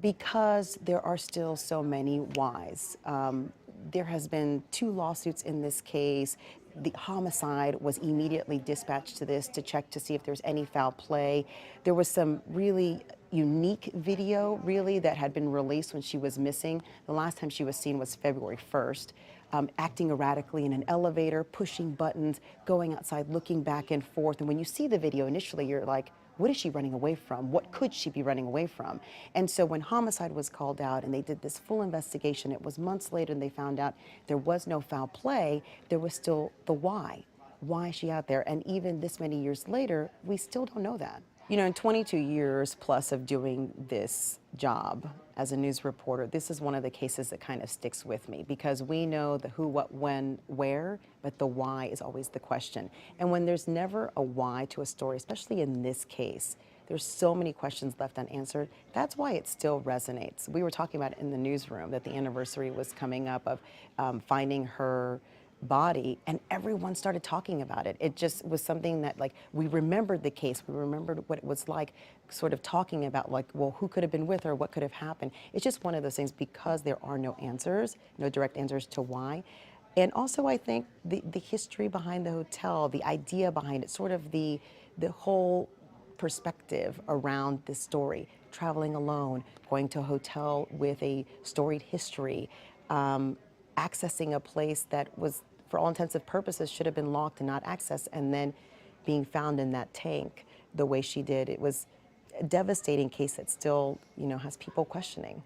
Because there are still so many whys. There has been 2 lawsuits in this case. The homicide was immediately dispatched to this to check to see if there's any foul play. There was some really unique video, really, that had been released when she was missing. The last time she was seen was February 1st, acting erratically in an elevator, pushing buttons, going outside, looking back and forth. And when you see the video initially, you're like, what is she running away from? What could she be running away from? And so when homicide was called out and they did this full investigation, it was months later and they found out there was no foul play, there was still the why. Why is she out there? And even this many years later, we still don't know that. You know, in 22 years plus of doing this job as a news reporter, this is one of the cases that kind of sticks with me because we know the who, what, when, where, but the why is always the question. And when there's never a why to a story, especially in this case, there's so many questions left unanswered. That's why it still resonates. We were talking about it in the newsroom that the anniversary was coming up of finding her body, and everyone started talking about it. It just was something that, like, we remembered the case, we remembered what it was like, sort of talking about, like, well, who could have been with her, what could have happened. It's just one of those things because there are no answers, no direct answers to why. And also, I think the history behind the hotel, the idea behind it, sort of the whole perspective around this story, traveling alone, going to a hotel with a storied history, accessing a place that was, for all intents and purposes, should have been locked and not accessed, and then being found in that tank the way she did. It was a devastating case that still, you know, has people questioning.